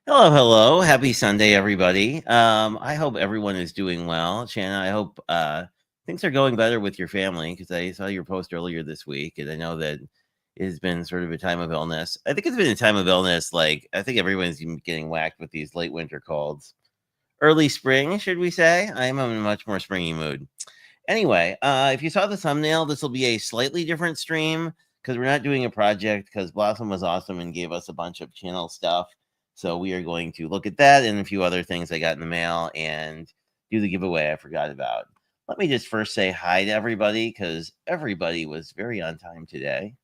Hello, hello. Happy Sunday, everybody. I hope everyone is doing well. Shanna, I hope things are going better with your family because I saw your post earlier this week, and I know that it has been sort of a time of illness. I think it's been a time of illness. Like, I think everyone's been getting whacked with these late winter colds. Early spring, should we say? I am in a much more springy mood. Anyway, if you saw the thumbnail, this will be a slightly different stream because we're not doing a project because Blossom was awesome and gave us a bunch of channel stuff. So we are going to look at that and a few other things I got in the mail and do the giveaway I forgot about. Let me just first say hi to everybody because everybody was very on time today.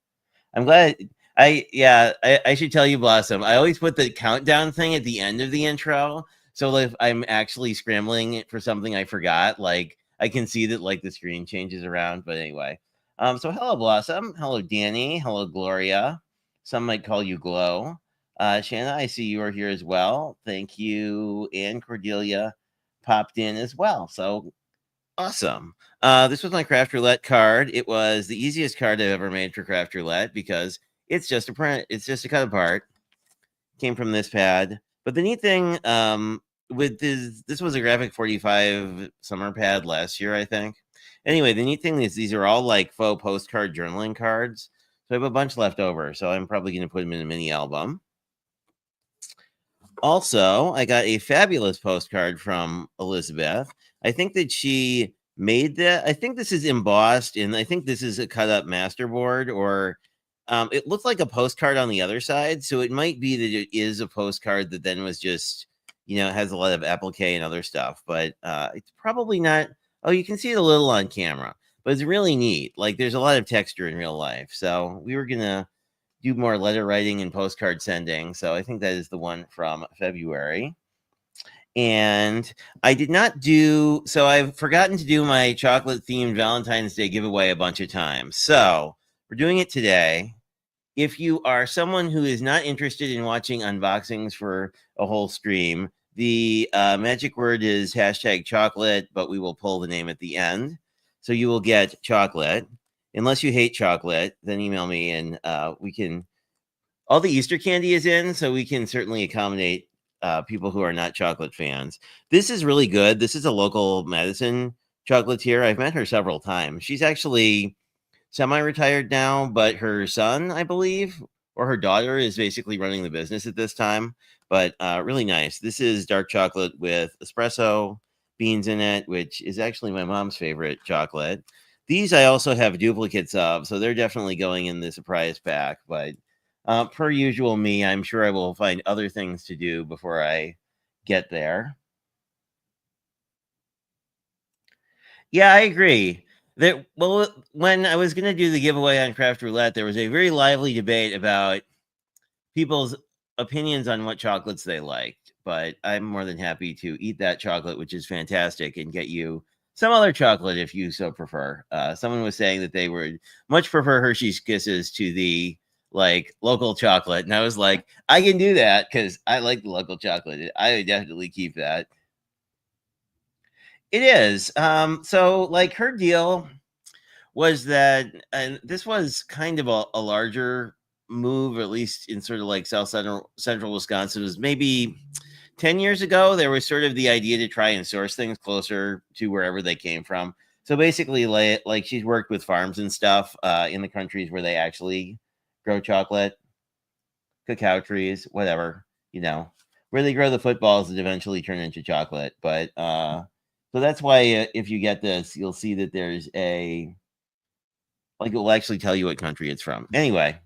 I'm glad. I should tell you, Blossom. I always put the countdown thing at the end of the intro, so if I'm actually scrambling for something I forgot, like I can see that like the screen changes around. But anyway, so hello, Blossom. Hello, Danny. Hello, Gloria. Some might call you Glow. Shanna, I see you are here as well. Thank you. And Cordelia popped in as well. So awesome. This was my Craft Roulette card. It was the easiest card I've ever made for Craft Roulette because it's just a print. It's just a cut apart. Came from this pad. But the neat thing with this was a Graphic 45 summer pad last year, I think. Anyway, the neat thing is these are all like faux postcard journaling cards. So I have a bunch left over. So I'm probably going to put them in a mini album. Also, I got a fabulous postcard from Elizabeth. I think that she made that. I think this is embossed, and I think this is a cut up masterboard, or it looked like a postcard on the other side. So it might be that it is a postcard that then was just, has a lot of applique and other stuff, but it's probably not. Oh, you can see it a little on camera, but it's really neat. Like there's a lot of texture in real life. So we were going to do more letter writing and postcard sending. So I think that is the one from February. And I did not do, so I've forgotten to do my chocolate themed Valentine's Day giveaway a bunch of times. So we're doing it today. If you are someone who is not interested in watching unboxings for a whole stream, the magic word is #chocolate, but we will pull the name at the end. So you will get chocolate. Unless you hate chocolate, then email me and we can. All the Easter candy is in, so we can certainly accommodate people who are not chocolate fans. This is really good. This is a local Madison chocolatier. I've met her several times. She's actually semi-retired now, but her son, I believe, or her daughter is basically running the business at this time. But really nice. This is dark chocolate with espresso beans in it, which is actually my mom's favorite chocolate. These I also have duplicates of, so they're definitely going in the surprise pack. But per usual, me, I'm sure I will find other things to do before I get there. Yeah, I agree. That well, when I was going to do the giveaway on Craft Roulette, there was a very lively debate about people's opinions on what chocolates they liked. But I'm more than happy to eat that chocolate, which is fantastic, and get you some other chocolate if you so prefer. Someone was saying that they would much prefer Hershey's Kisses to the like local chocolate, and I was like, I can do that because I like the local chocolate. I would definitely keep that. It is. So like her deal was that, and this was kind of a larger move, at least in sort of like central Wisconsin. It was maybe 10 years ago. There was sort of the idea to try and source things closer to wherever they came from. So basically, like she's worked with farms and stuff in the countries where they actually grow chocolate, cacao trees, whatever, where they grow the footballs that eventually turn into chocolate. But so that's why if you get this, you'll see that there's a like it will actually tell you what country it's from. Anyway,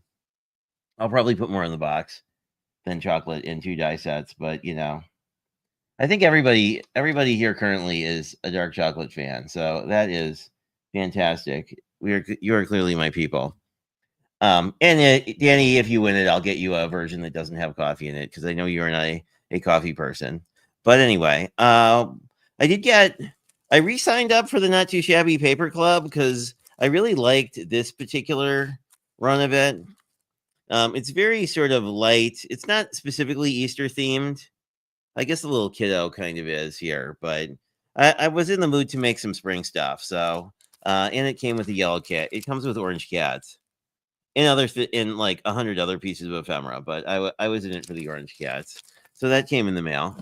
I'll probably put more in the box than chocolate in 2 die sets, but I think everybody here currently is a dark chocolate fan, so that is fantastic. You are clearly my people. And Danny, if you win it, I'll get you a version that doesn't have coffee in it because I know you're not a coffee person. But anyway, I re-signed up for the Not Too Shabby Paper Club because I really liked this particular run of it. It's very sort of light. It's not specifically Easter themed. I guess the little kiddo kind of is here, but I was in the mood to make some spring stuff. So, and it came with a yellow cat. It comes with orange cats and in like 100 other pieces of ephemera, but I was in it for the orange cats. So that came in the mail.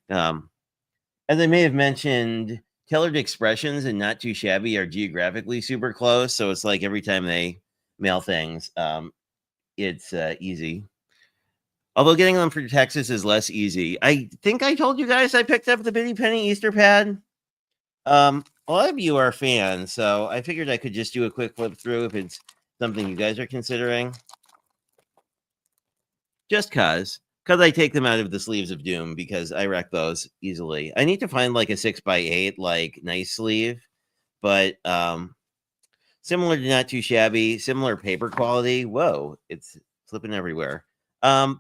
As I may have mentioned, Tailored Expressions and Not Too Shabby are geographically super close. So it's like every time they mail things, it's easy. Although getting them for Texas is less easy. I think I told you guys I picked up the Bitty Penny Easter pad. A lot of you are fans, so I figured I could just do a quick flip through if it's something you guys are considering. Just cause I take them out of the sleeves of doom because I wreck those easily. I need to find like a 6x8 like nice sleeve, but similar to Not Too Shabby, similar paper quality. Whoa, it's flipping everywhere. So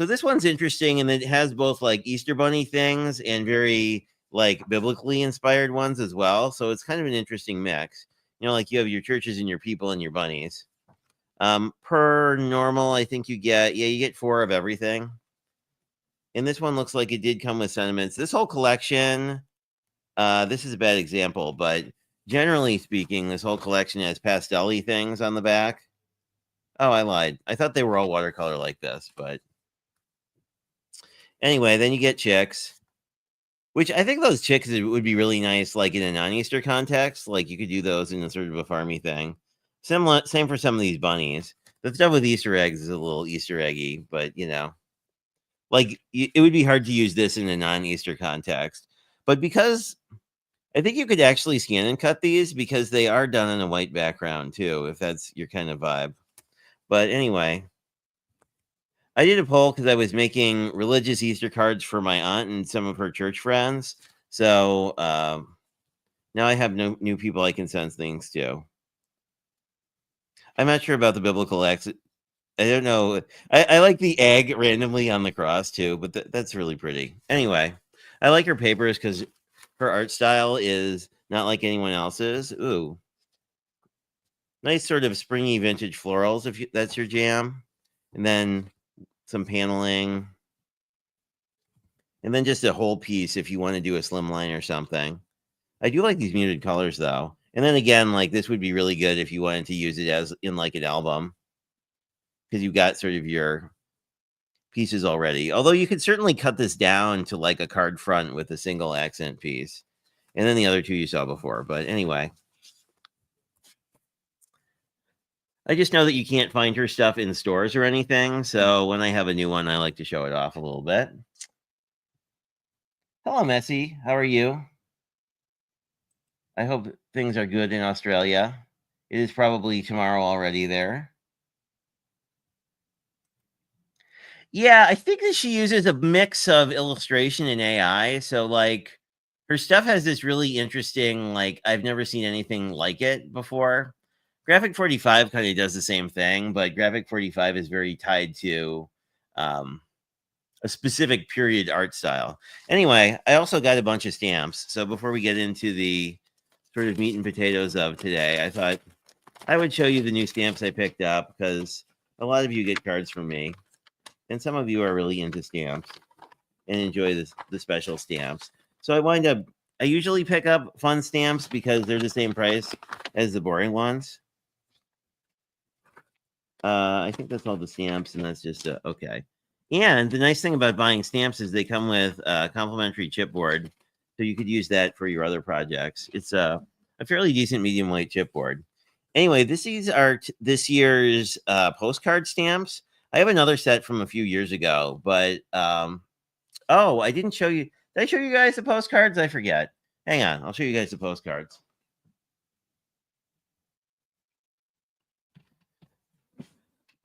this one's interesting and it has both like Easter Bunny things and very like biblically inspired ones as well. So it's kind of an interesting mix. Like you have your churches and your people and your bunnies. Per normal, I think you get 4 of everything. And this one looks like it did come with sentiments. This whole collection, this is a bad example, but generally speaking, this whole collection has pastel-y things on the back. Oh, I lied. I thought they were all watercolor like this, but anyway, then you get chicks, which I think those chicks would be really nice, like in a non-Easter context. Like you could do those in a sort of a farmy thing. Same for some of these bunnies. The stuff with Easter eggs is a little Easter eggy, but like it would be hard to use this in a non-Easter context. But because I think you could actually scan and cut these because they are done on a white background too, if that's your kind of vibe. But anyway, I did a poll because I was making religious Easter cards for my aunt and some of her church friends. So now I have no new people I can send things to. I'm not sure about the biblical exit. I don't know. I like the egg randomly on the cross too, but that's really pretty. Anyway, I like her papers because her art style is not like anyone else's. Ooh, nice sort of springy vintage florals if that's your jam, and then some paneling, and then just a whole piece if you want to do a slimline or something. I do like these muted colors though. And then again, like this would be really good if you wanted to use it as in like an album because you've got sort of your pieces already. Although you could certainly cut this down to like a card front with a single accent piece. And then the other two you saw before. But anyway, I just know that you can't find her stuff in stores or anything. So when I have a new one, I like to show it off a little bit. Hello, Messy. How are you? I hope things are good in Australia. It is probably tomorrow already there. Yeah, I think that she uses a mix of illustration and AI. So, like, her stuff has this really interesting, like, I've never seen anything like it before. Graphic 45 kind of does the same thing, but Graphic 45 is very tied to um, a specific period art style. Anyway, I also got a bunch of stamps. So, before we get into the sort of meat and potatoes of today, I thought I would show you the new stamps I picked up because a lot of you get cards from me. And some of you are really into stamps and enjoy the special stamps. So I usually pick up fun stamps because they're the same price as the boring ones. I think that's all the stamps, and that's just okay. And the nice thing about buying stamps is they come with a complimentary chipboard, so you could use that for your other projects. It's a fairly decent medium weight chipboard. Anyway, these are this year's postcard stamps. I have another set from a few years ago, but oh, I didn't show you. Did I show you guys the postcards? I forget. Hang on, I'll show you guys the postcards.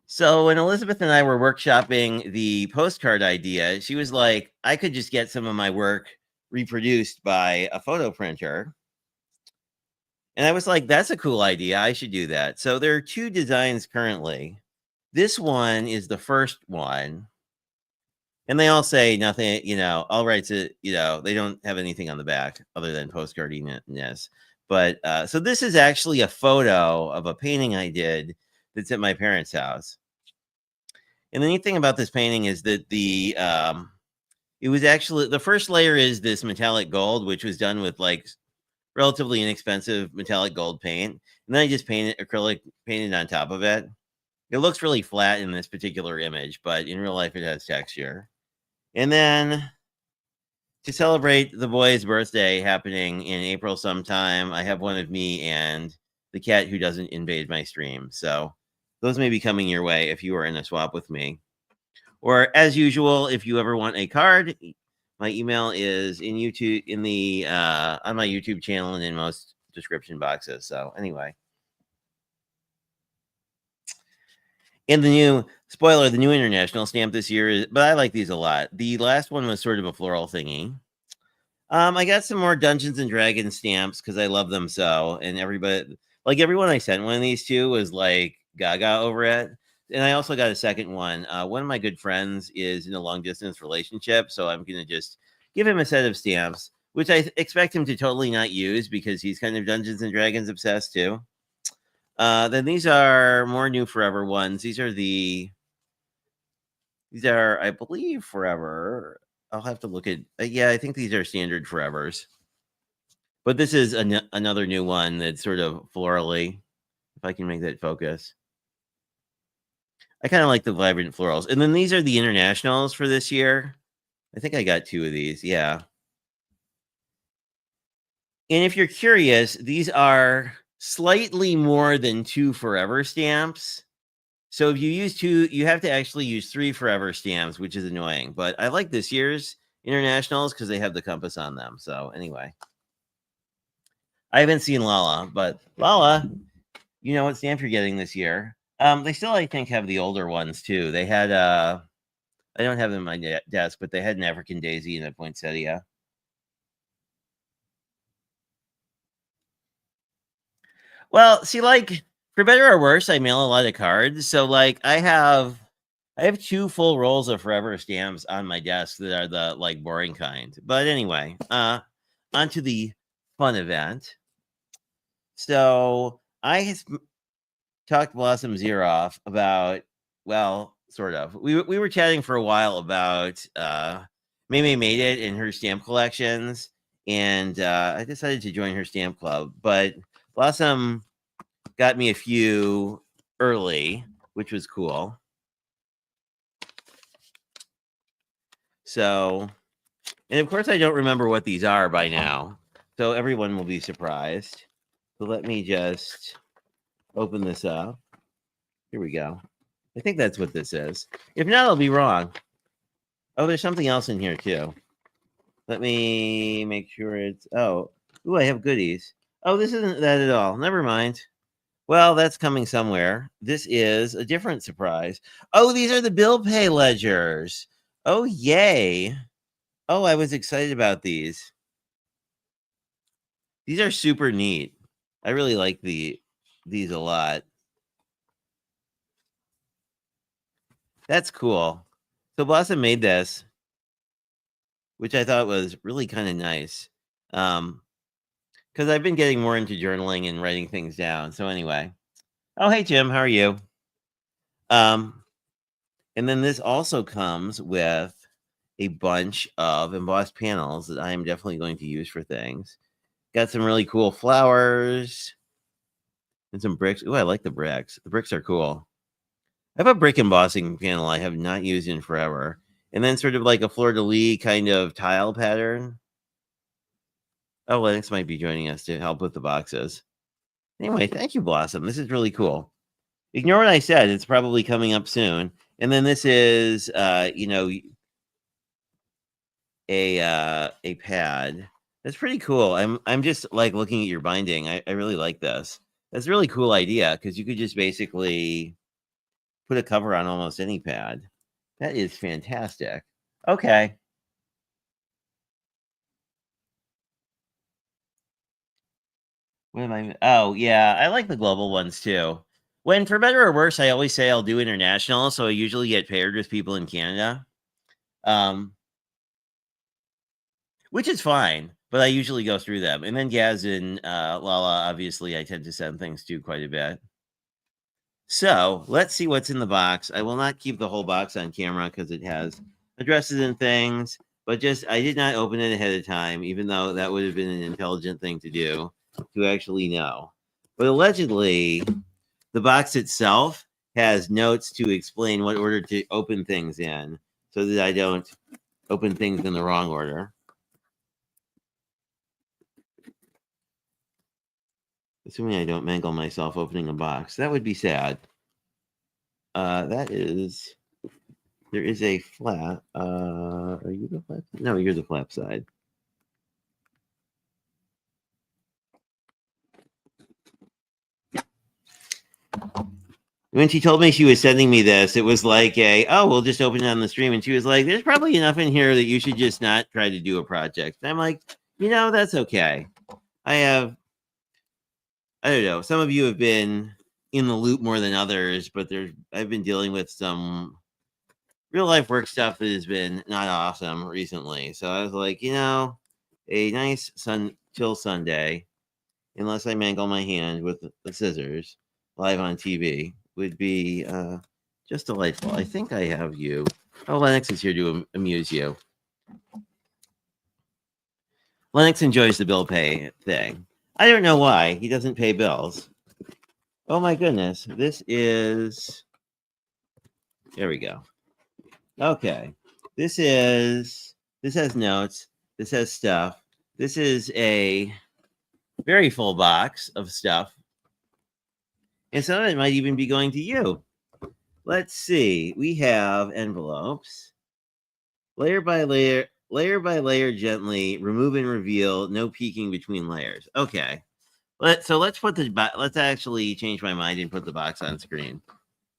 So when Elizabeth and I were workshopping the postcard idea, she was like, I could just get some of my work reproduced by a photo printer. And I was like, that's a cool idea. I should do that. So there are two designs currently. This one is the first one. And they all say nothing, all rights, they don't have anything on the back other than postcardiness. But so this is actually a photo of a painting I did that's at my parents' house. And the neat thing about this painting is that it was actually the first layer is this metallic gold, which was done with like relatively inexpensive metallic gold paint. And then I just acrylic painted on top of it. It looks really flat in this particular image, but in real life it has texture. And then to celebrate the boy's birthday happening in April sometime, I have one of me and the cat who doesn't invade my stream. So those may be coming your way if you are in a swap with me. Or as usual, if you ever want a card, my email is in YouTube in the on my YouTube channel and in most description boxes. So anyway. And the new spoiler, the new international stamp this year is, but I like these a lot. The last one was sort of a floral thingy. I got some more Dungeons and Dragons stamps because I love them so. And everyone I sent one of these to was like gaga over it. And I also got a second one. One of my good friends is in a long distance relationship, so I'm gonna just give him a set of stamps, which I expect him to totally not use because he's kind of Dungeons and Dragons obsessed too. Then these are more new forever ones. These are, I believe, forever. I'll have to look at. Yeah, I think these are standard forevers. But this is another new one that's sort of florally. If I can make that focus, I kind of like the vibrant florals. And then these are the internationals for this year. I think I got two of these. Yeah. And if you're curious, these are slightly more than 2 forever stamps. So if you use 2, you have to actually use 3 forever stamps, which is annoying. But I like this year's internationals because they have the compass on them. So anyway, I haven't seen Lala, but Lala, you know what stamp you're getting this year. They still, I think, have the older ones too. They had I don't have them on my desk, but they had an African daisy and a poinsettia. Well, see, like for better or worse, I mail a lot of cards. So like I have 2 full rolls of forever stamps on my desk that are the like boring kind. But anyway, on to the fun event. So I talked Blossom Zeroff about, well, sort of. We were chatting for a while about May made it in her stamp collections, and I decided to join her stamp club. But Blossom got me a few early, which was cool. So, and of course, I don't remember what these are by now, so everyone will be surprised. So let me just open this up. Here we go. I think that's what this is. If not, I'll be wrong. Oh, there's something else in here too. Let me make sure it's. Oh, ooh, I have goodies. Oh, this isn't that at all. Never mind. Well, that's coming somewhere. This is a different surprise. Oh, these are the bill pay ledgers. Oh, yay. Oh, I was excited about these. These are super neat. I really like these a lot. That's cool. So Blossom made this, which I thought was really kind of nice. Because I've been getting more into journaling and writing things down. So anyway. Oh, hey Jim, how are you? Um, and then this also comes with a bunch of embossed panels that I am definitely going to use for things. Got some really cool flowers and some bricks. Oh, I like the bricks. The bricks are cool. I have a brick embossing panel I have not used in forever. And then sort of like a fleur-de-lis kind of tile pattern. Oh, Lennox might be joining us to help with the boxes. Anyway, thank you, Blossom. This is really cool. Ignore what I said. It's probably coming up soon. And then this is, a pad. That's pretty cool. I'm just like looking at your binding. I really like this. That's a really cool idea because you could just basically put a cover on almost any pad. That is fantastic. Okay. What am I? Oh, yeah. I like the global ones too. When, for better or worse, I always say I'll do international. So I usually get paired with people in Canada, which is fine. But I usually go through them. And then Gaz and Lala, obviously, I tend to send things to quite a bit. So let's see what's in the box. I will not keep the whole box on camera because it has addresses and things. But just, I did not open it ahead of time, even though that would have been an intelligent thing to do to actually know. But allegedly, the box itself has notes to explain what order to open things in so that I don't open things in the wrong order. Assuming I don't mangle myself opening a box. That would be sad. That is... There is a flap. Are you the flap? No, you're the flap side. When she told me she was sending me this, it was like we'll just open it on the stream. And she was like, there's probably enough in here that you should just not try to do a project. And I'm like, that's okay. I don't know. Some of you have been in the loop more than others, but I've been dealing with some real life work stuff that has been not awesome recently. So I was like, a nice chill Sunday, unless I mangle my hand with the scissors live on TV, would be just delightful. I think I have you. Oh, Lennox is here to amuse you. Lennox enjoys the bill pay thing. I don't know why. He doesn't pay bills. Oh my goodness. This there we go. Okay. This has notes. This has stuff. This is a very full box of stuff. And some of it might even be going to you. Let's see. We have envelopes. Layer by layer, gently remove and reveal. No peeking between layers. Okay. Let's actually change my mind and put the box on screen.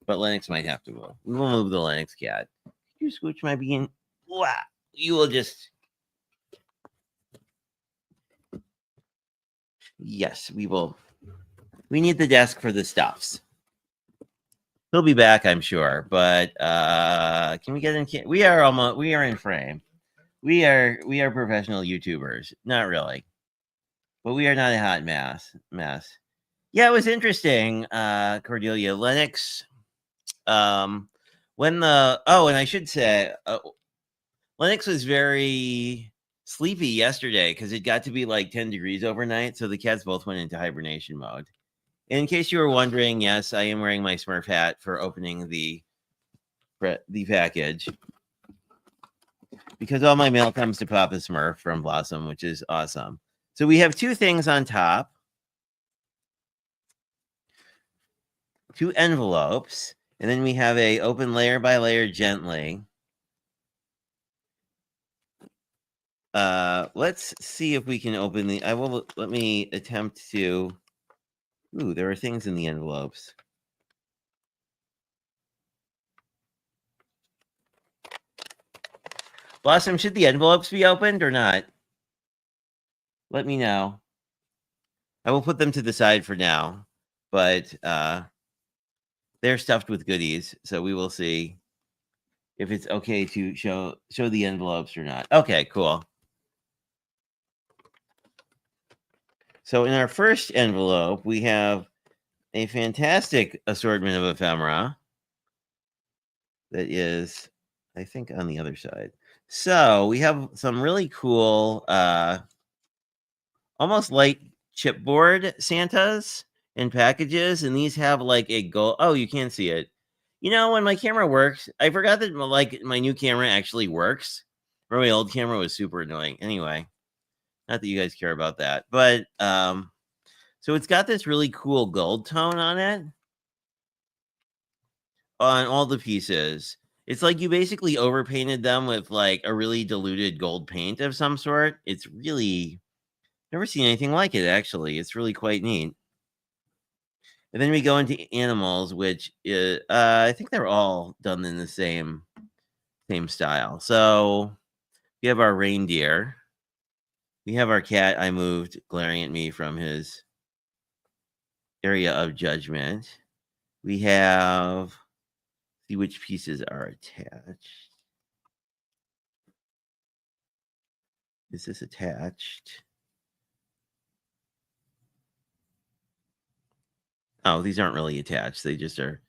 But Lennox might have to move. We will move the Lennox cat. Could you scooch my bean? Wow. You will just... Yes, we will. We need the desk for the stuffs. He'll be back, I'm sure. But can we get in? We are in frame. We are professional YouTubers. Not really. But we are not a hot mess. Yeah, it was interesting, Cordelia. Lennox, and I should say, Lennox was very sleepy yesterday because it got to be like 10 degrees overnight. So the cats both went into hibernation mode. In case you were wondering, yes, I am wearing my Smurf hat for opening the package. Because all my mail comes to Papa Smurf from Blossom, which is awesome. So we have two things on top. Two envelopes. And then we have a open layer by layer gently. Let's see if we can open the. Let me attempt to. Ooh, there are things in the envelopes. Blossom, should the envelopes be opened or not? Let me know. I will put them to the side for now, but they're stuffed with goodies, so we will see if it's okay to show the envelopes or not. Okay, cool. So in our first envelope, we have a fantastic assortment of ephemera that is, I think, on the other side. So we have some really cool, almost like chipboard Santas in packages, and these have like a gold. Oh, you can't see it. You know, when my camera works, I forgot that like my new camera actually works. Or my old camera was super annoying. Anyway, not that you guys care about that, but so it's got this really cool gold tone on it on all the pieces. It's like you basically overpainted them with like a really diluted gold paint of some sort. It's really never seen anything like it actually. It's really quite neat. And then we go into animals, which is, I think they're all done in the same style. So we have our reindeer. We have our cat I moved glaring at me from his area of judgment. We have see which pieces are attached. Is this attached? Oh, these aren't really attached. They just are.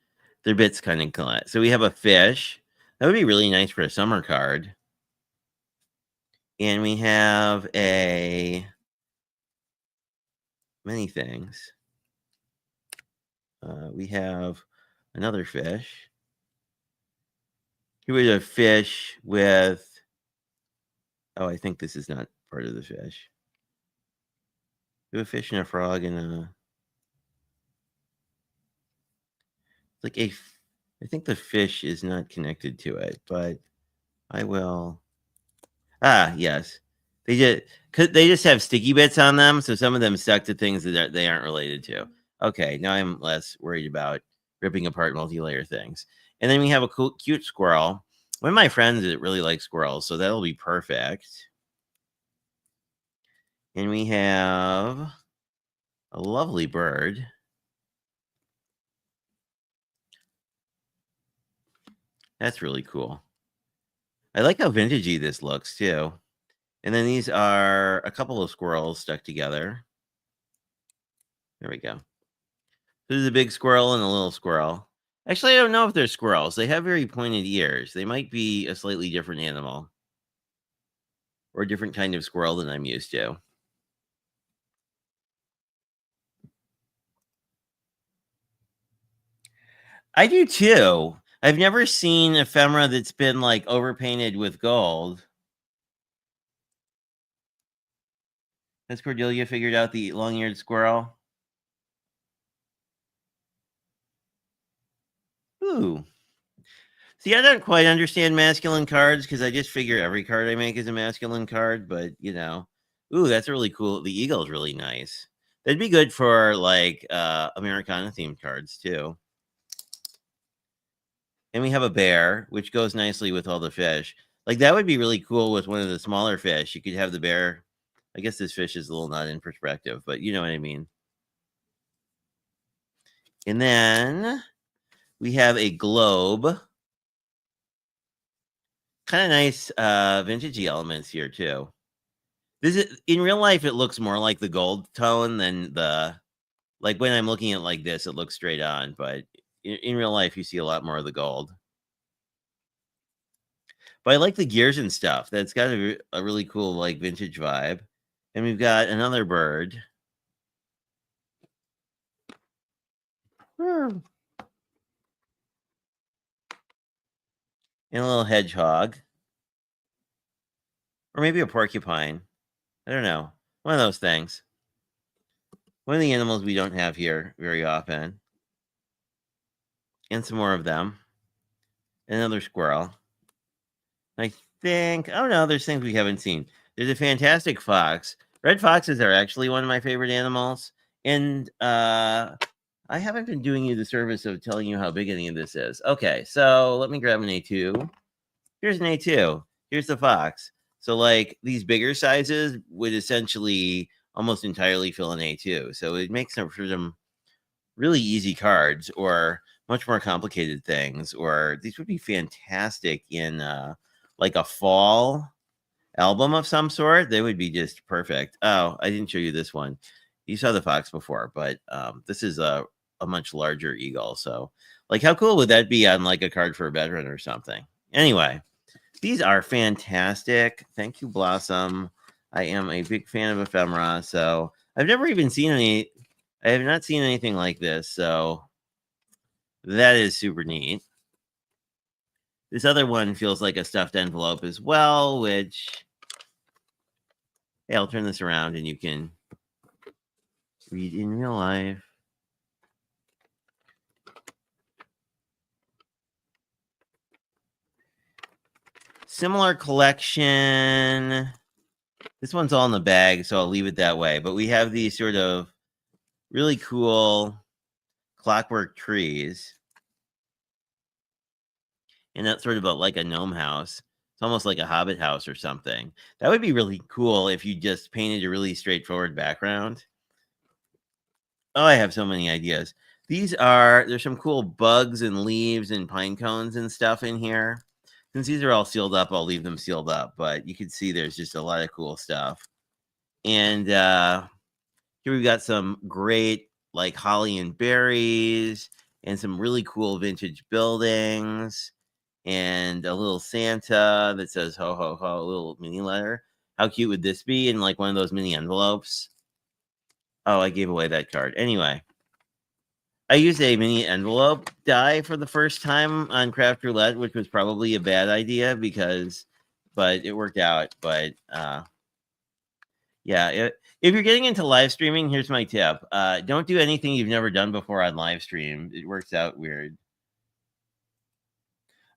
Their bits kind of collect. So we have a fish. That would be really nice for a summer card. And we have a many things. We have another fish. Here we have a fish with. Oh, I think this is not part of the fish. We have a fish and a frog and a. Like a. I think the fish is not connected to it, but I will. Ah, yes. They just have sticky bits on them, so some of them stuck to things that they aren't related to. Okay, now I'm less worried about ripping apart multi-layer things. And then we have a cool, cute squirrel. One of my friends that really likes squirrels, so that'll be perfect. And we have a lovely bird. That's really cool. I like how vintagey this looks too. And then these are a couple of squirrels stuck together. There we go. There's a big squirrel and a little squirrel. Actually, I don't know if they're squirrels. They have very pointed ears. They might be a slightly different animal or a different kind of squirrel than I'm used to. I do too. I've never seen ephemera that's been like overpainted with gold. Has Cordelia figured out the long-eared squirrel? Ooh. See, I don't quite understand masculine cards because I just figure every card I make is a masculine card, but you know. Ooh, that's really cool. The eagle is really nice. That'd be good for like Americana themed cards too. And we have a bear, which goes nicely with all the fish. Like that would be really cool with one of the smaller fish. You could have the bear. I guess this fish is a little not in perspective, but you know what I mean. And then we have a globe. Kind of nice vintagey elements here too. This is in real life, it looks more like the gold tone than the like when I'm looking at like this, it looks straight on, but in real life, you see a lot more of the gold. But I like the gears and stuff. That's got a really cool like vintage vibe. And we've got another bird. And a little hedgehog. Or maybe a porcupine. I don't know. One of those things. One of the animals we don't have here very often. And some more of them. Another squirrel. I think, oh no, there's things we haven't seen. There's a fantastic fox. Red foxes are actually one of my favorite animals. And I haven't been doing you the service of telling you how big any of this is. Okay, so let me grab an A2. Here's an A2. Here's the fox. So like these bigger sizes would essentially almost entirely fill an A2. So it makes them for some really easy cards or much more complicated things. Or these would be fantastic in like a fall album of some sort. They would be just perfect. Oh, I didn't show you this one. You saw the fox before, but this is a much larger eagle. So like how cool would that be on like a card for a veteran or something? Anyway, these are fantastic. Thank you, Blossom. I am a big fan of ephemera. So I've never even seen any. I have not seen anything like this. So that is super neat. This other one feels like a stuffed envelope as well, which, hey, I'll turn this around and you can read in real life. Similar collection. This one's all in the bag, so I'll leave it that way. But we have these sort of really cool clockwork trees. And that's sort of like a gnome house. It's almost like a hobbit house or something. That would be really cool if you just painted a really straightforward background. Oh, I have so many ideas. There's some cool bugs and leaves and pine cones and stuff in here. Since these are all sealed up, I'll leave them sealed up, but you can see there's just a lot of cool stuff. And here we've got some great like holly and berries and some really cool vintage buildings and a little Santa that says ho ho ho, a little mini letter. How cute would this be in like one of those mini envelopes? Oh, I gave away that card. Anyway, I used a mini envelope die for the first time on Craft Roulette, which was probably a bad idea but it worked out. But yeah, if you're getting into live streaming, here's my tip. Don't do anything you've never done before on live stream. It works out weird.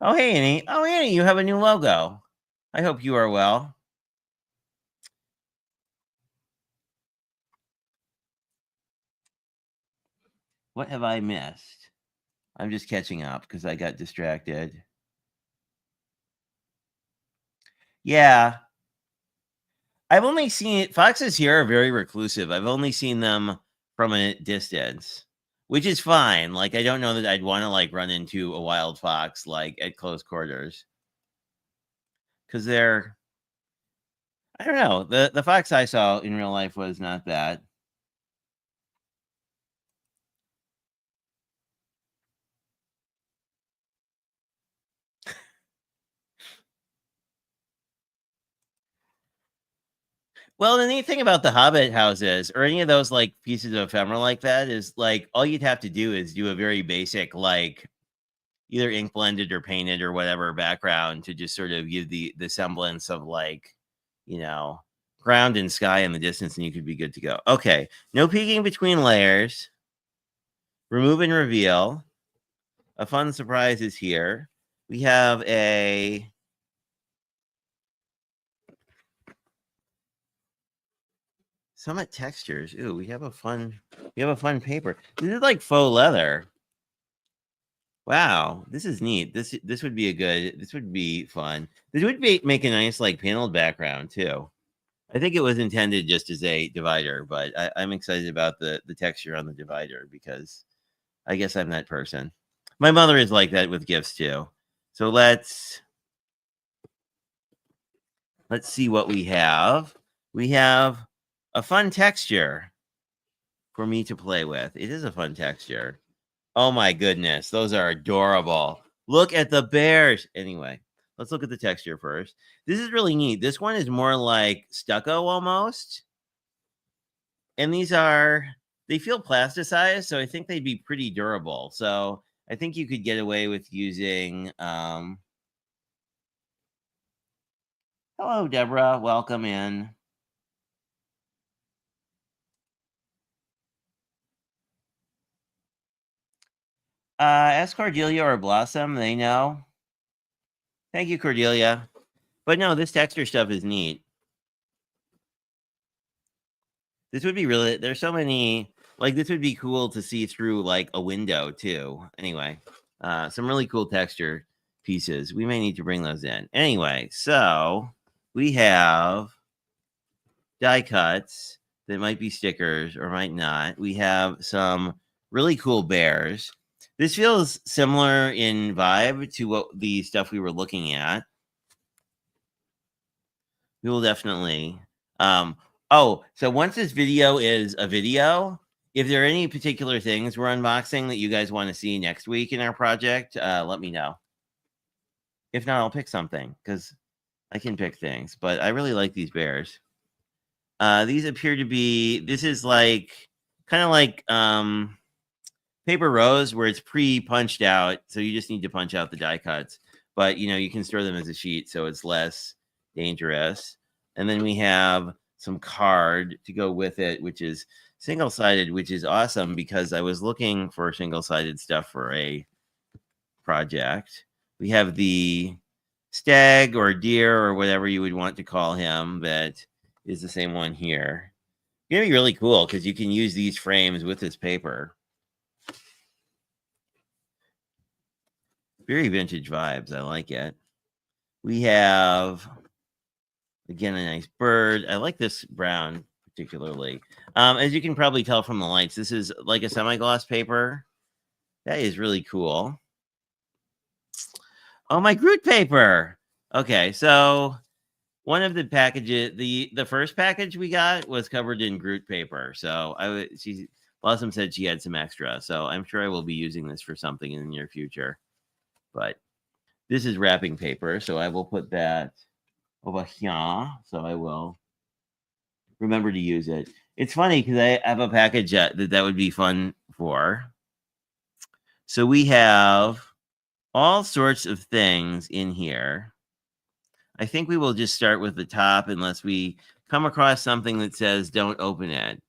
Oh, hey, Annie. Oh, Annie, you have a new logo. I hope you are well. What have I missed? I'm just catching up because I got distracted. Yeah. I've only seen foxes here are very reclusive. I've only seen them from a distance, which is fine. Like I don't know that I'd want to like run into a wild fox like at close quarters. Cuz I don't know. The fox I saw in real life was not that. Well, the neat thing about the Hobbit houses or any of those like pieces of ephemera like that is like all you'd have to do is do a very basic like either ink blended or painted or whatever background to just sort of give the semblance of like, you know, ground and sky in the distance and you could be good to go. Okay, no peeking between layers. Remove and reveal. A fun surprise is here. We have a Summit Textures. Ooh, we have a fun paper. This is like faux leather. Wow, this is neat. This would be this would be fun. This would make a nice like paneled background too. I think it was intended just as a divider, but I'm excited about the texture on the divider because I guess I'm that person. My mother is like that with gifts too. So let's see what we have. We have a fun texture for me to play with. It is a fun texture. Oh my goodness, those are adorable. Look at the bears. Anyway, let's look at the texture first. This is really neat. This one is more like stucco almost. And they feel plasticized, so I think they'd be pretty durable. So I think you could get away with using hello, Deborah. Welcome in. Ask Cordelia or Blossom. They know. Thank you, Cordelia. But no, this texture stuff is neat. This would be really, there's so many, like this would be cool to see through like a window too. Anyway, some really cool texture pieces. We may need to bring those in. Anyway, so we have die cuts that might be stickers or might not. We have some really cool bears. This feels similar in vibe to what the stuff we were looking at. We will definitely. Oh, so once this video is a video, if there are any particular things we're unboxing that you guys want to see next week in our project, let me know. If not, I'll pick something because I can pick things. But I really like these bears. These appear to be. This is like kind of like Paper Rose, where it's pre-punched out, so you just need to punch out the die cuts. But you can store them as a sheet, so it's less dangerous. And then we have some card to go with it, which is single-sided, which is awesome because I was looking for single-sided stuff for a project. We have the stag or deer or whatever you would want to call him that is the same one here. It's gonna be really cool because you can use these frames with this paper. Very vintage vibes. I like it. We have, again, a nice bird. I like this brown particularly. As you can probably tell from the lights, this is like a semi-gloss paper. That is really cool. Oh, my Groot paper. Okay, so one of the packages, the first package we got was covered in Groot paper. So Blossom said she had some extra. So I'm sure I will be using this for something in the near future. But this is wrapping paper, so I will put that over here. So I will remember to use it. It's funny because I have a package that would be fun for. So we have all sorts of things in here. I think we will just start with the top unless we come across something that says don't open it.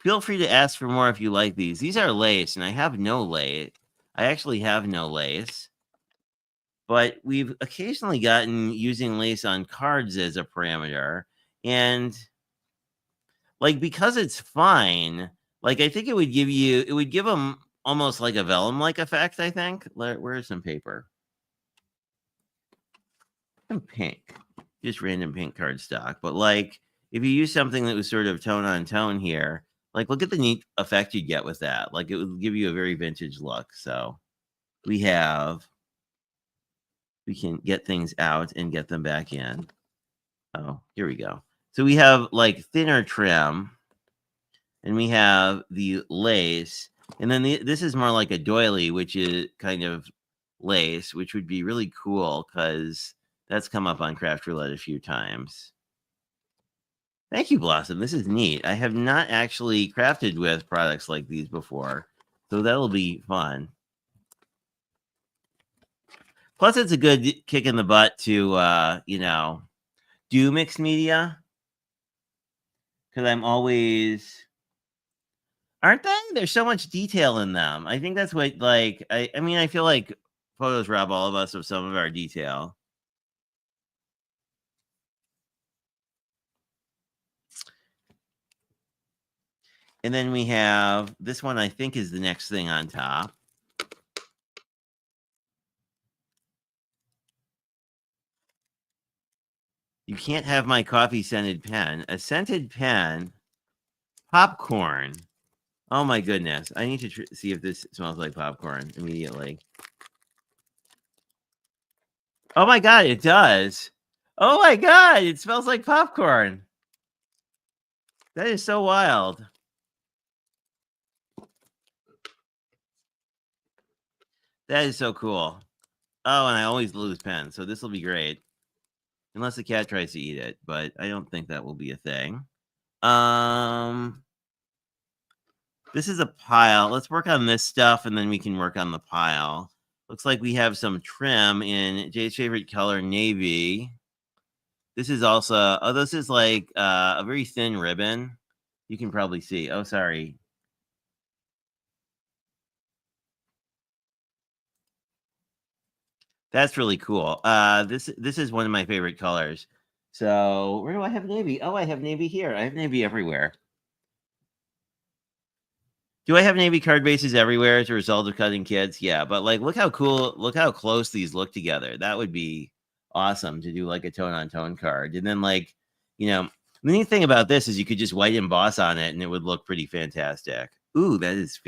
Feel free to ask for more if you like these. These are lace, and I have no lace. I actually have no lace. But we've occasionally gotten using lace on cards as a parameter. And like, because it's fine, like, I think it would give them almost like a vellum-like effect, I think. Where's some paper? Some pink. Just random pink cardstock. But like, if you use something that was sort of tone on tone here, like, look at the neat effect you get with that. Like, it would give you a very vintage look. So we can get things out and get them back in. Oh, here we go. So we have like thinner trim, and we have the lace, and then this is more like a doily, which is kind of lace, which would be really cool because that's come up on Craft Roulette a few times. Thank you, Blossom. This is neat. I have not actually crafted with products like these before, so that'll be fun. Plus, it's a good kick in the butt to, do mixed media. Because I'm always, aren't they? There's so much detail in them. I think that's what, like, I mean, I feel like photos rob all of us of some of our detail. And then we have this one, I think, is the next thing on top. You can't have my coffee scented pen. A scented pen. Popcorn. Oh my goodness. I need to see if this smells like popcorn immediately. Oh my God, it does. Oh my God, it smells like popcorn. That is so wild. That is so cool. Oh, and I always lose pens, so this will be great. Unless the cat tries to eat it, but I don't think that will be a thing. This is a pile. Let's work on this stuff, and then we can work on the pile. Looks like we have some trim in Jay's favorite color, navy. This is also, this is like a very thin ribbon. You can probably see. Oh, sorry. That's really cool. This is one of my favorite colors. So where do I have Navy? Oh, I have Navy here. I have Navy everywhere. Do I have Navy card bases everywhere as a result of cutting kids? Yeah, but like, look how cool, look how close these look together. That would be awesome to do like a tone on tone card. And then like, the neat thing about this is you could just white emboss on it and it would look pretty fantastic. Ooh, that is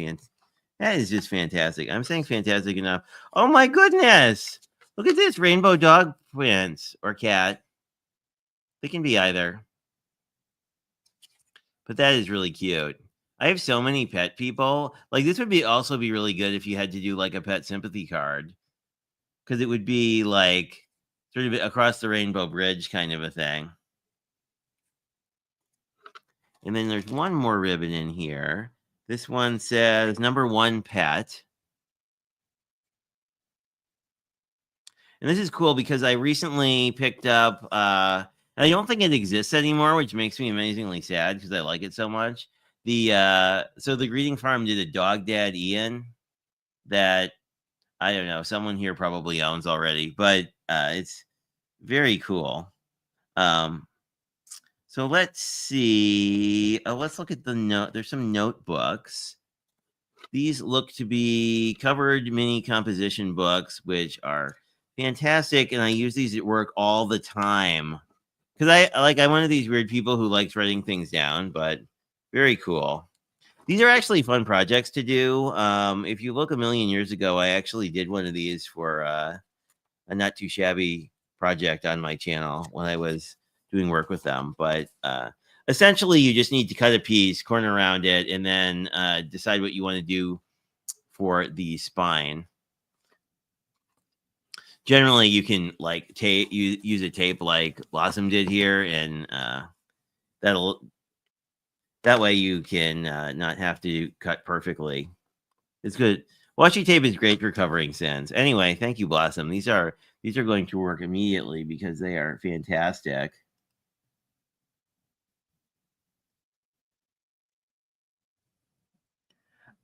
that is just fantastic. I'm saying fantastic enough. Oh my goodness. Look at this rainbow dog prints or cat. They can be either. But that is really cute. I have so many pet people. Like this would be also be really good if you had to do like a pet sympathy card. Because it would be like sort of across the rainbow bridge kind of a thing. And then there's one more ribbon in here. This one says number 1 pet. And this is cool because I recently picked up, and I don't think it exists anymore, which makes me amazingly sad because I like it so much. So the Greeting Farm did a Dog Dad Ian that I don't know, someone here probably owns already, but it's very cool. So let's see. Let's look at the note. There's some notebooks. These look to be covered mini composition books, which are fantastic, and I use these at work all the time because I'm one of these weird people who likes writing things down, but very cool. These are actually fun projects to do. If you look a million years ago, I actually did one of these for a not too shabby project on my channel when I was doing work with them. But essentially, you just need to cut a piece, corner around it, and then decide what you want to do for the spine. Generally, you can like use a tape like Blossom did here, and that way you can not have to cut perfectly. It's good. Washi tape is great for covering sins. Anyway, thank you, Blossom. These are going to work immediately because they are fantastic.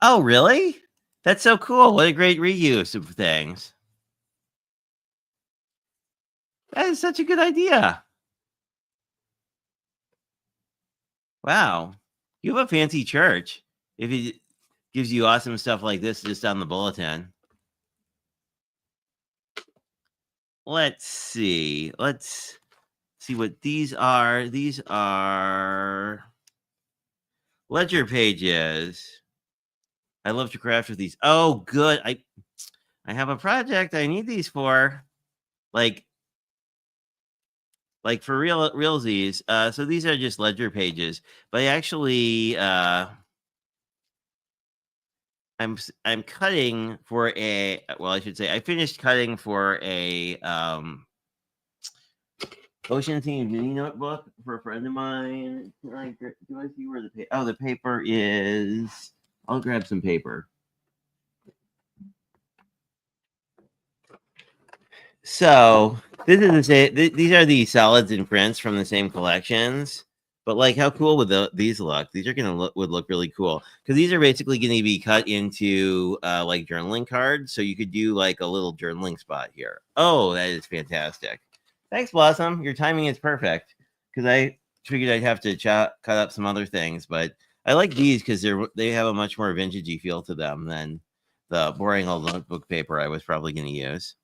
Oh, really? That's so cool. What a great reuse of things. That is such a good idea. Wow. You have a fancy church. If it gives you awesome stuff like this just on the bulletin. Let's see. Let's see what these are. These are ledger pages. I love to craft with these. Oh, good. I have a project I need these for. Like for realsies. So these are just ledger pages, but I actually I'm cutting for a, well, I should say I finished cutting for a ocean themed mini notebook for a friend of mine. Do I see where the paper? Oh, the paper is. I'll grab some paper. So this is these are the solids and prints from the same collections. But like, how cool would these look? These are would look really cool because these are basically going to be cut into like journaling cards. So you could do like a little journaling spot here. Oh, that is fantastic! Thanks, Blossom. Your timing is perfect because I figured I'd have to cut up some other things, but I like these because they have a much more vintagey feel to them than the boring old notebook paper I was probably going to use.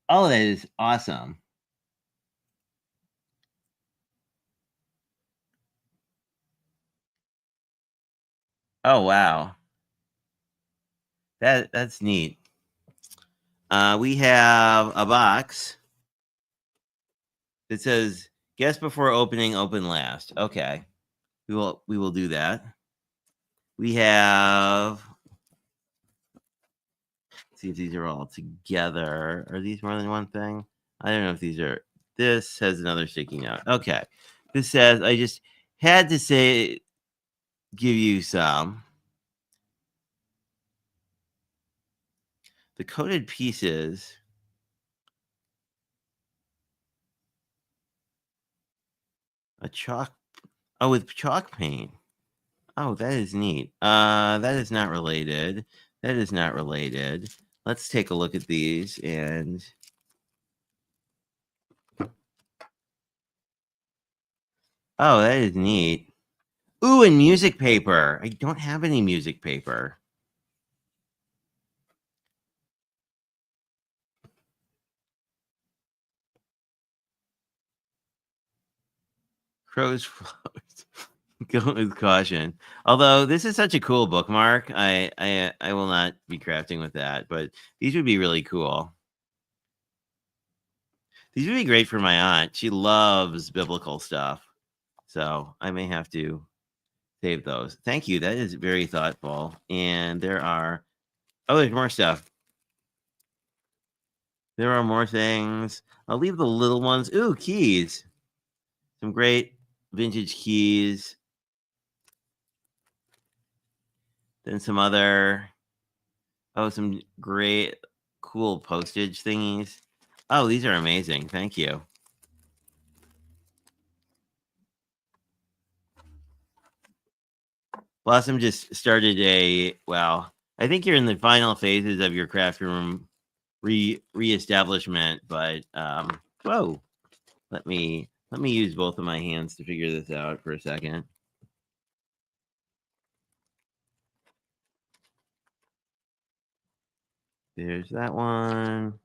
Oh, that is awesome. Oh, wow. That's neat. We have a box that says guess before opening, open last. Okay. We will do that. We have, let's see if these are all together. Are these more than one thing? I don't know if these are. This has another sticky note. Okay. This says I just had to say give you some. The coated pieces. A chalk. Oh, with chalk paint. Oh, that is neat. That is not related. That is not related. Let's take a look at these and Oh, that is neat. Ooh, and music paper. I don't have any music paper. Crow's flowers. Go with caution. Although this is such a cool bookmark, I will not be crafting with that. But these would be really cool. These would be great for my aunt. She loves biblical stuff, so I may have to save those. Thank you. That is very thoughtful. And there are there's more stuff. There are more things. I'll leave the little ones. Ooh, keys. Some great vintage keys. Then some other some great cool postage thingies. Oh, these are amazing. Thank you. Blossom just started I think you're in the final phases of your craft room reestablishment, but whoa. Let me use both of my hands to figure this out for a second. There's that one.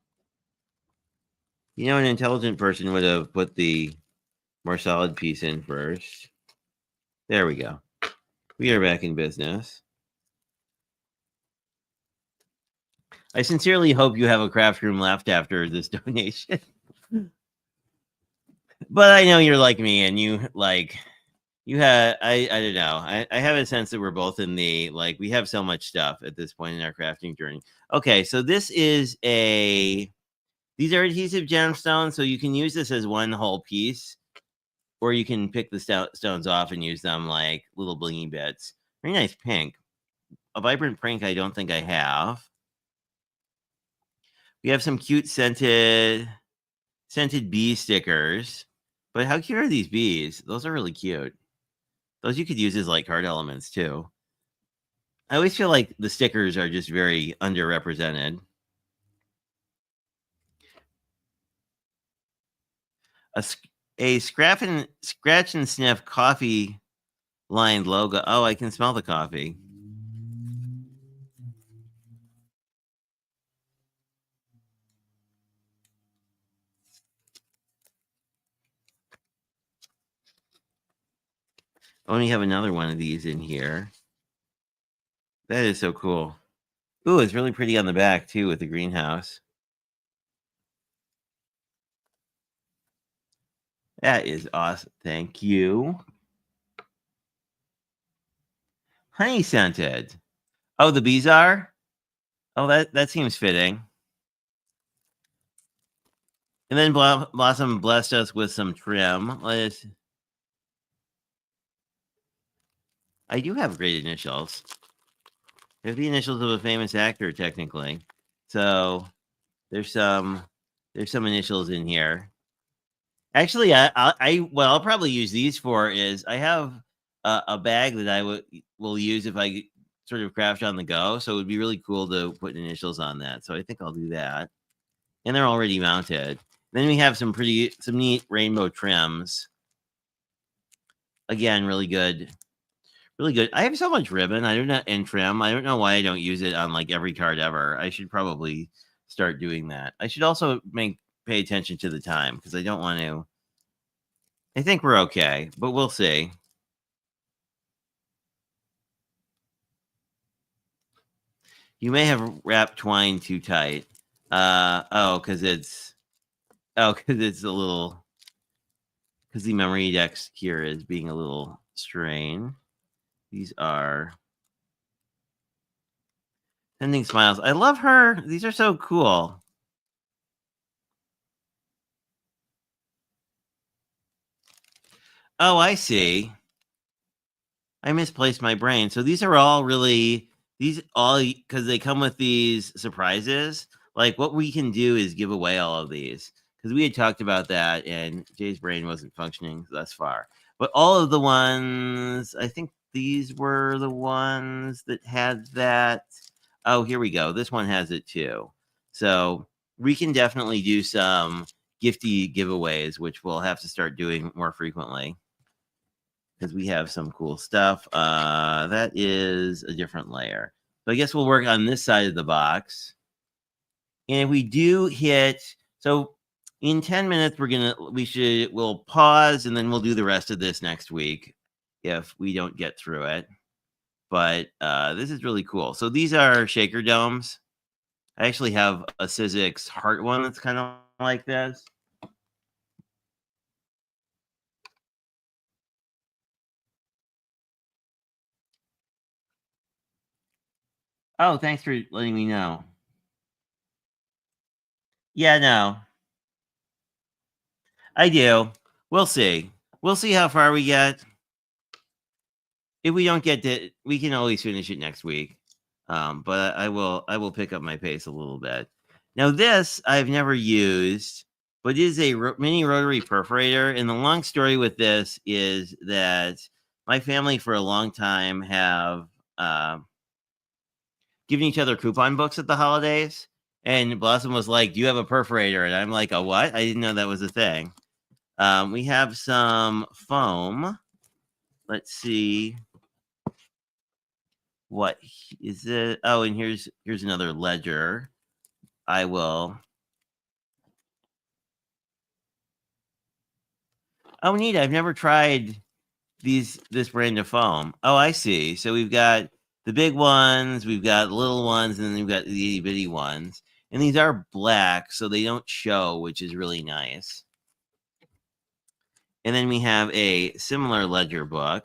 You know, an intelligent person would have put the more solid piece in first. There we go. We are back in business. I sincerely hope you have a craft room left after this donation. But I know you're like me and you have I don't know. I have a sense that we're both in the we have so much stuff at this point in our crafting journey. Okay, so these are adhesive gemstones, so you can use this as one whole piece, or you can pick the stones off and use them like little blingy bits. Very nice pink. A vibrant pink I don't think I have. We have some cute scented bee stickers. But how cute are these bees? Those are really cute. Those you could use as like card elements too. I always feel like the stickers are just very underrepresented. A scratch and sniff coffee lined logo. Oh, I can smell the coffee. I only have another one of these in here. That is so cool. Ooh, it's really pretty on the back too with the greenhouse. That is awesome. Thank you. Honey scented. Oh, the bees are? Oh, that seems fitting. And then Blossom blessed us with some trim. I do have great initials. They're the initials of a famous actor, technically. So there's some initials in here. Actually, what I'll probably use these for is I have a bag that I will use if I sort of craft on the go. So it would be really cool to put initials on that. So I think I'll do that. And they're already mounted. Then we have some neat rainbow trims. Again, really good. Really good. I have so much ribbon. I don't know, and trim. I don't know why I don't use it on like every card ever. I should probably start doing that. I should also pay attention to the time because I don't want to. I think we're okay, but we'll see. You may have wrapped twine too tight. Because it's a little because the memory dex here is being a little strained. These are sending smiles. I love her. These are so cool. Oh, I see. I misplaced my brain. So these are all because they come with these surprises. Like what we can do is give away all of these because we had talked about that and Jay's brain wasn't functioning thus far. But all of the ones, I think these were the ones that had that. Oh, here we go. This one has it too. So we can definitely do some gifty giveaways, which we'll have to start doing more frequently. because we have some cool stuff. That is a different layer. So I guess we'll work on this side of the box. And if we do hit, so in 10 minutes, we'll pause and then we'll do the rest of this next week if we don't get through it. But this is really cool. So these are shaker domes. I actually have a Sizzix heart one that's kind of like this. Oh, thanks for letting me know. Yeah, no. I do. We'll see. We'll see how far we get. If we don't get to, we can always finish it next week. But I will pick up my pace a little bit. Now this I've never used, but it is a mini rotary perforator. And the long story with this is that my family for a long time have given each other coupon books at the holidays. And Blossom was like, "Do you have a perforator?" And I'm like, "A what? I didn't know that was a thing." We have some foam. Let's see. What is it? Oh, and here's another ledger. I will. Oh, neat. I've never tried this brand of foam. Oh, I see. So we've got the big ones, we've got little ones, and then we've got the itty bitty ones. And these are black, so they don't show, which is really nice. And then we have a similar ledger book.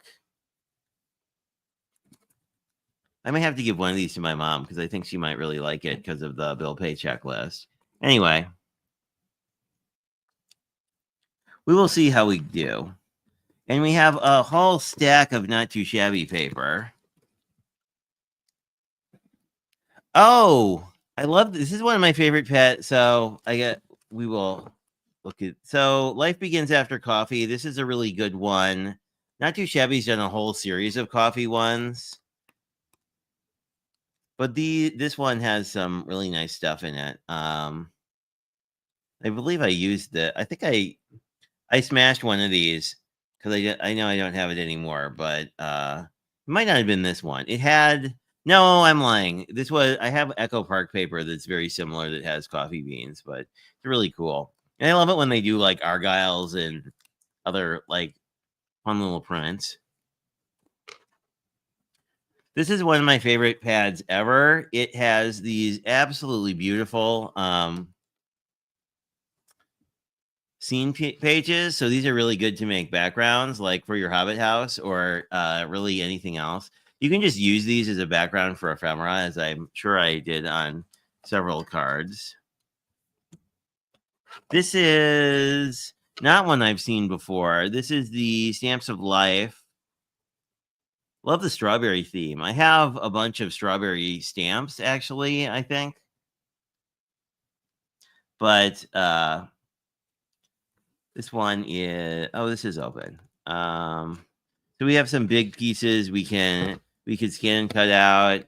I might have to give one of these to my mom because I think she might really like it because of the bill pay checklist. Anyway, we will see how we do. And we have a whole stack of not too shabby paper. Oh, I love this. This is one of my favorite pets. So we will look at. So Life Begins After Coffee. This is a really good one. Not Too Shabby's done a whole series of coffee ones. But this one has some really nice stuff in it. I believe I used it. I think I smashed one of these because I know I don't have it anymore, but it might not have been this one. It had no, I'm lying. I have Echo Park paper that's very similar that has coffee beans, but it's really cool. And I love it when they do like Argyles and other like fun little prints. This is one of my favorite pads ever. It has these absolutely beautiful scene pages. So these are really good to make backgrounds, like for your Hobbit house or really anything else. You can just use these as a background for ephemera, as I'm sure I did on several cards. This is not one I've seen before. This is the Stamps of Life. Love the strawberry theme. I have a bunch of strawberry stamps, actually, I think. But this one is, this is open. So we have some big pieces we could scan and cut out.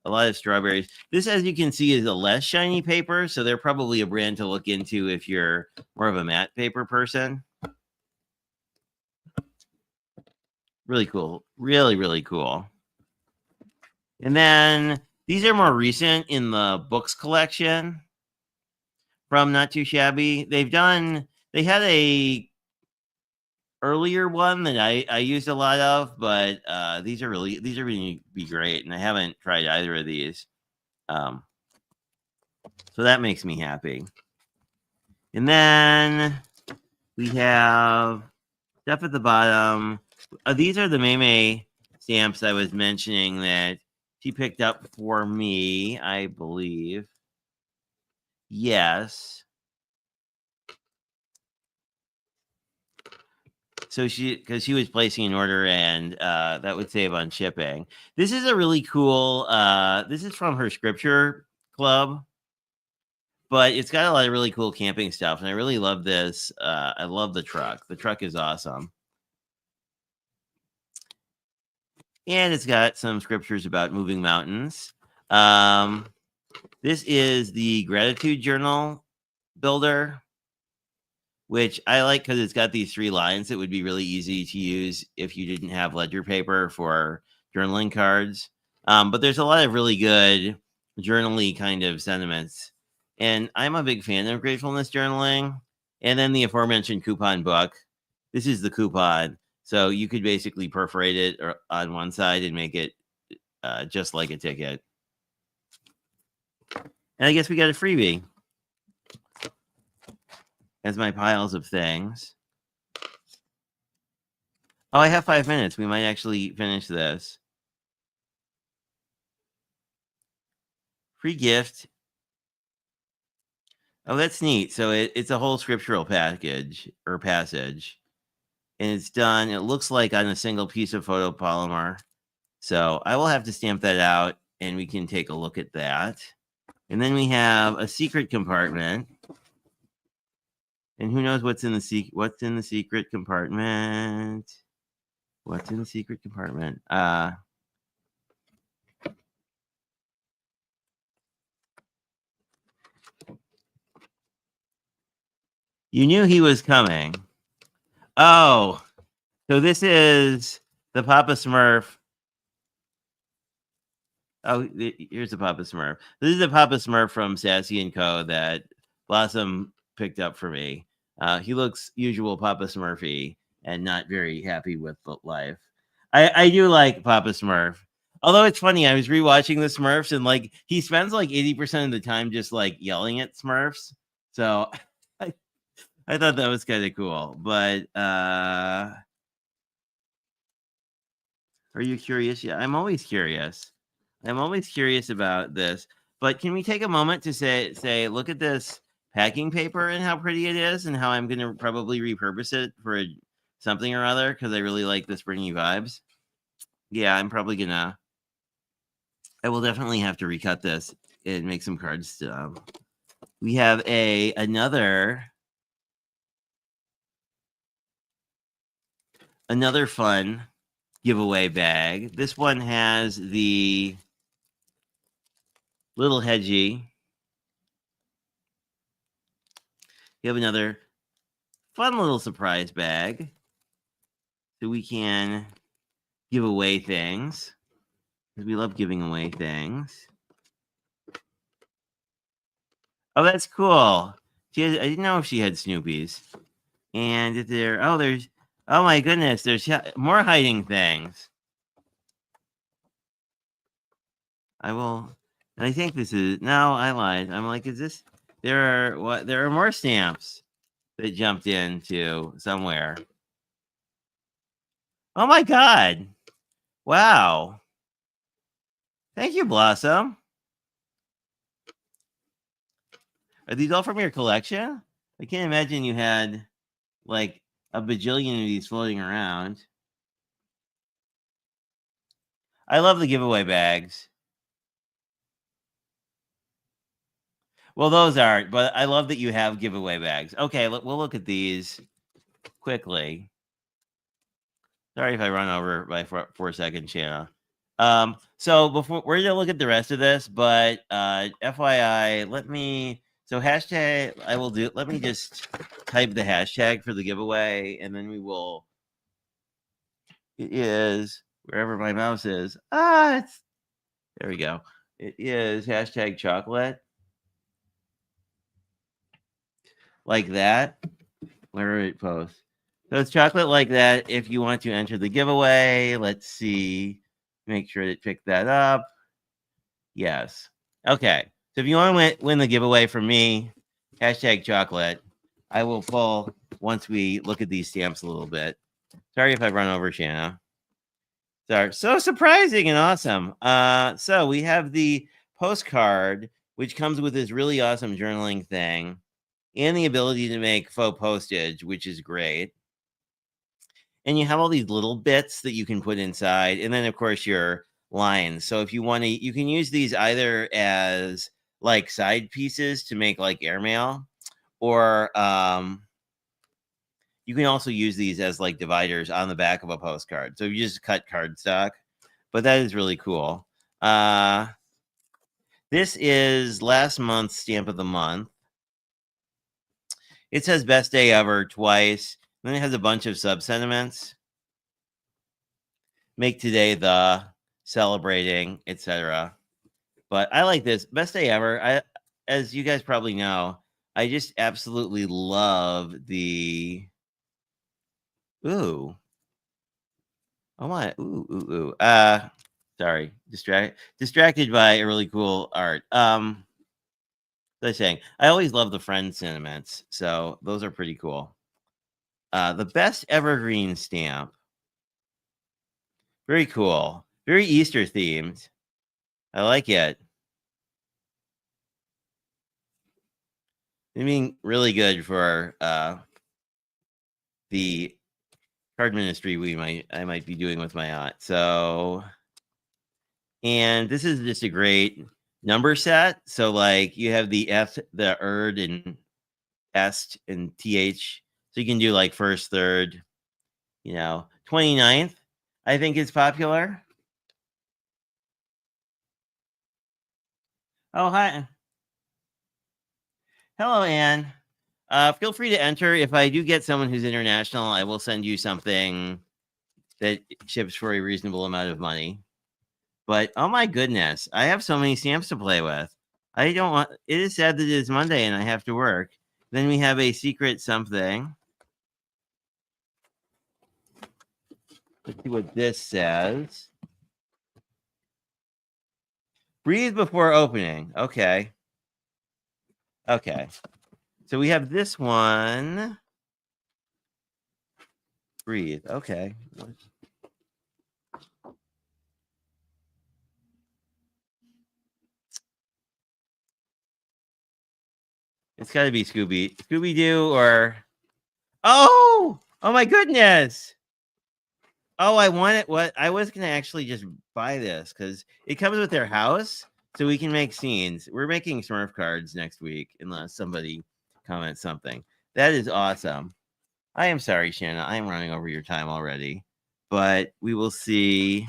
A lot of strawberries. This, as you can see, is a less shiny paper, so they're probably a brand to look into if you're more of a matte paper person. Really cool. Really, really cool. And then these are more recent in the books collection from Not Too Shabby. They had a earlier one that I used a lot of, but these are really be great, and I haven't tried either of these. So that makes me happy. And then we have stuff at the bottom. These are the Mei stamps I was mentioning that she picked up for me, I believe. Yes. So because she was placing an order, and that would save on shipping. This is a really cool. This is from her scripture club, but it's got a lot of really cool camping stuff, and I really love this. I love the truck. The truck is awesome, and it's got some scriptures about moving mountains. This is the gratitude journal builder. which I like because it's got these 3 lines that would be really easy to use if you didn't have ledger paper for journaling cards. But there's a lot of really good journaly kind of sentiments. And I'm a big fan of gratefulness journaling. And then the aforementioned coupon book. This is the coupon. So you could basically perforate it on one side and make it just like a ticket. And I guess we got a freebie as my piles of things. Oh, I have 5 minutes. We might actually finish this. Free gift. Oh, that's neat. So it's a whole scriptural package or passage. And it's done, it looks like on a single piece of photopolymer. So I will have to stamp that out and we can take a look at that. And then we have a secret compartment. And who knows what's in the secret compartment? What's in the secret compartment? You knew he was coming. Oh, so this is the Papa Smurf. Oh, here's the Papa Smurf. This is the Papa Smurf from Sassy & Co. that Blossom picked up for me. He looks usual Papa Smurfy and not very happy with life. I do like Papa Smurf. Although it's funny, I was rewatching the Smurfs and like he spends like 80% of the time just like yelling at Smurfs. So I thought that was kind of cool. But are you curious? Yeah, I'm always curious. I'm always curious about this. But can we take a moment to say, look at this packing paper and how pretty it is, and how I'm going to probably repurpose it for something or other because I really like the springy vibes. Yeah, I'm probably gonna. I will definitely have to recut this and make some cards. We have another fun giveaway bag. This one has the little hedgie. You have another fun little surprise bag so we can give away things because we love giving away things. Oh, that's cool. I didn't know if she had Snoopy's. And oh my goodness, there's more hiding things. I think this is, no, I lied. I'm like, is this, there are more stamps that jumped into somewhere. Oh my God. Wow. Thank you, Blossom. Are these all from your collection? I can't imagine you had like a bajillion of these floating around. I love the giveaway bags. Well, those aren't, but I love that you have giveaway bags. Okay, we'll look at these quickly. Sorry if I run over by 4 seconds, Shanna. So before we're gonna look at the rest of this, but FYI, let me hashtag let me just type the hashtag for the giveaway and then we will. It is wherever my mouse is. There we go. It is hashtag chocolate. Like that. Where it posts. So it's chocolate like that. If you want to enter the giveaway, let's see. Make sure to pick that up. Yes. Okay. So if you want to win the giveaway from me, hashtag chocolate. I will pull once we look at these stamps a little bit. Sorry if I run over, Shanna. Sorry. So surprising and awesome. So we have the postcard, which comes with this really awesome journaling thing and the ability to make faux postage, which is great. And you have all these little bits that you can put inside. And then, of course, your lines. So if you want to, you can use these either as like side pieces to make like airmail, or you can also use these as like dividers on the back of a postcard. So you just cut cardstock, but that is really cool. This is last month's stamp of the month. It says best day ever twice. Then it has a bunch of sub sentiments. Make today the celebrating, etc. But I like this best day ever. As you guys probably know, I just absolutely love the ooh. Oh my ooh. Sorry, distracted by a really cool art. What was I saying? I always love the friend sentiments, so those are pretty cool. The best evergreen stamp. Very cool. Very Easter themed. I like it. I mean, really good for the card ministry I might be doing with my aunt. So, and this is just a great number set. So, like, you have the F, the erd, and est, and th. So you can do like first, third. 29th. I think is popular. Oh, hi. Hello, Anne. Feel free to enter. If I do get someone who's international, I will send you something that ships for a reasonable amount of money. But oh my goodness, I have so many stamps to play with. I don't want. It is sad that it is Monday and I have to work. Then we have a secret something. Let's see what this says. Breathe before opening. Okay. Okay. So we have this one. Breathe. Okay. It's got to be Scooby Doo or oh my goodness. Oh, I want it. What I was gonna actually just buy this because it comes with their house, so we can make scenes. We're making Smurf cards next week, unless somebody comments something. That is awesome. I am sorry, Shanna. I am running over your time already, but we will see.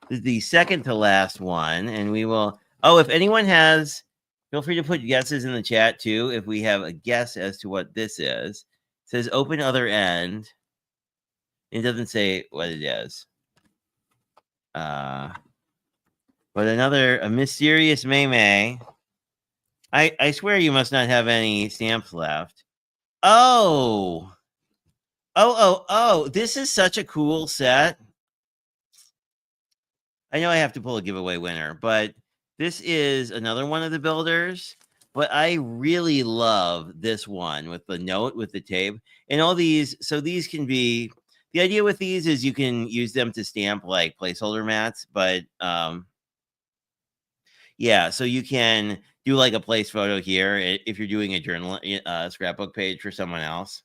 This is the second to last one, and we will. Oh, if anyone has, feel free to put guesses in the chat too. If we have a guess as to what this is, it says open other end. It doesn't say what it is. But a mysterious May. I swear you must not have any stamps left. Oh. This is such a cool set. I know I have to pull a giveaway winner, but this is another one of the builders. But I really love this one with the note, with the tape, and all these. So these can be, the idea with these is you can use them to stamp like placeholder mats, but yeah, so you can do like a place photo here if you're doing a journal scrapbook page for someone else.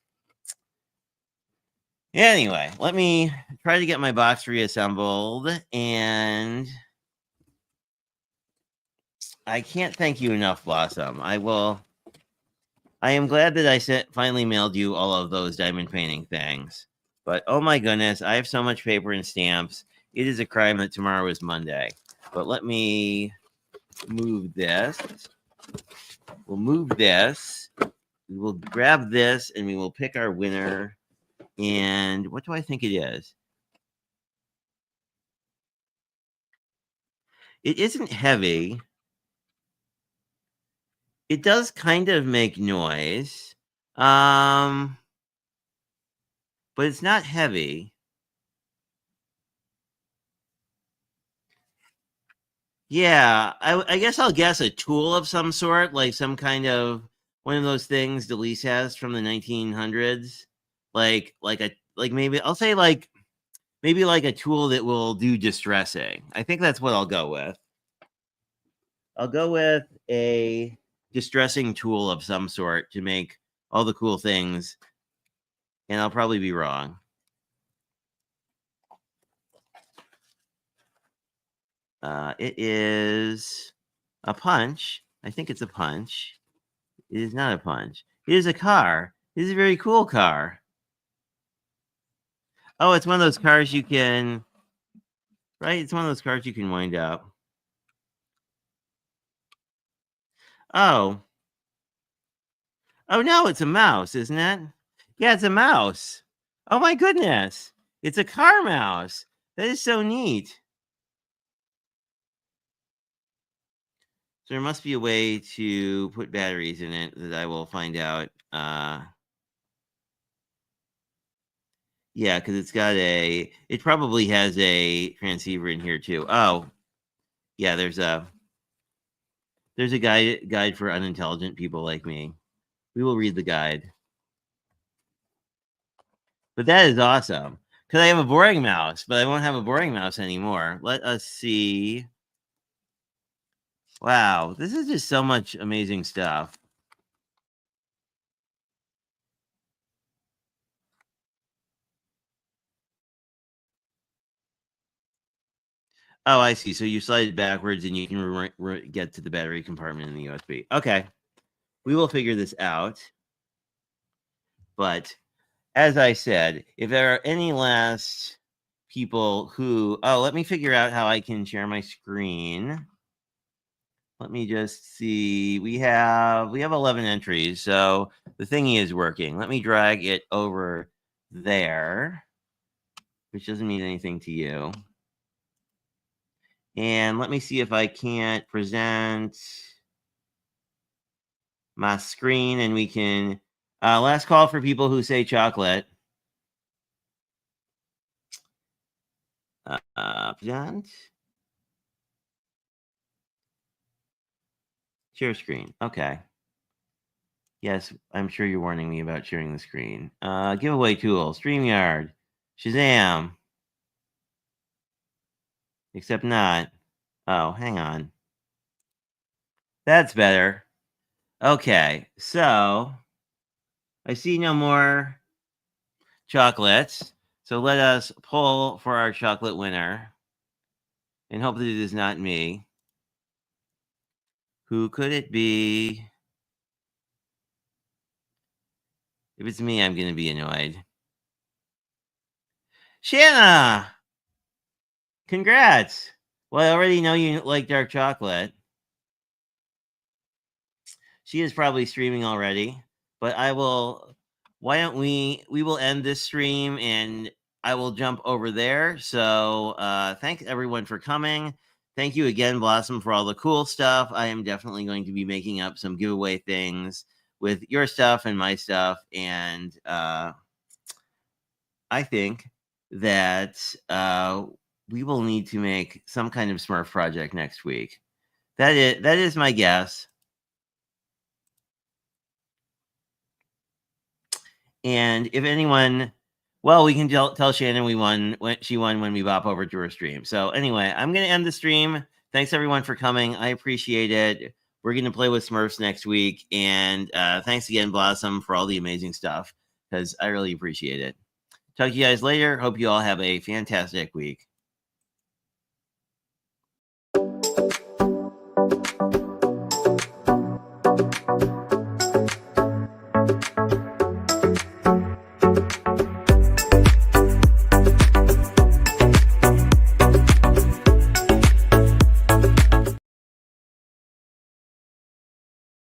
Anyway, let me try to get my box reassembled, and I can't thank you enough, Blossom. I am glad that I finally mailed you all of those diamond painting things. But oh my goodness, I have so much paper and stamps. It is a crime that tomorrow is Monday. But let me move this. We'll move this. We will grab this and we will pick our winner. And what do I think it is? It isn't heavy. It does kind of make noise. But it's not heavy. Yeah, I guess I'll guess a tool of some sort, like some kind of one of those things Delise has from the 1900s, like maybe I'll say maybe like a tool that will do distressing. I think that's what I'll go with. I'll go with a distressing tool of some sort to make all the cool things, and I'll probably be wrong. It is a punch. I think it's a punch. It is not a punch. It is a car. It is a very cool car. Oh, it's one of those cars you can, right? It's one of those cars you can wind up. Oh. Oh no, it's a mouse, isn't it? Yeah, it's a mouse. Oh my goodness. It's a car mouse. That is so neat. So there must be a way to put batteries in it that I will find out. Yeah, because it probably has a transceiver in here too. Oh, yeah, there's a guide for unintelligent people like me. We will read the guide. But that is awesome. Because I have a boring mouse, but I won't have a boring mouse anymore. Let us see. Wow, this is just so much amazing stuff. Oh, I see. So you slide it backwards and you can get to the battery compartment in the USB. Okay. We will figure this out. But as I said, if there are any last people who, let me figure out how I can share my screen. Let me just see. We have 11 entries, so the thingy is working. Let me drag it over there, which doesn't mean anything to you. And let me see if I can't present my screen, and we can last call for people who say chocolate. Present. Share screen. Okay. Yes, I'm sure you're warning me about sharing the screen. Giveaway tool, StreamYard, Shazam. Except not. Oh, hang on. That's better. Okay, so I see no more chocolates. So let us pull for our chocolate winner and hope that it is not me. Who could it be? If it's me, I'm going to be annoyed. Shanna! Congrats! Well, I already know you like dark chocolate. She is probably streaming already, but why don't we will end this stream and I will jump over there. So thanks everyone for coming. Thank you again, Blossom, for all the cool stuff. I am definitely going to be making up some giveaway things with your stuff and my stuff. And I think that we will need to make some kind of Smurf project next week. That is my guess. And if anyone, well, we can tell Shannon we won when she won when we bop over to her stream. So anyway, I'm going to end the stream. Thanks everyone for coming. I appreciate it. We're going to play with Smurfs next week. And thanks again, Blossom, for all the amazing stuff because I really appreciate it. Talk to you guys later. Hope you all have a fantastic week.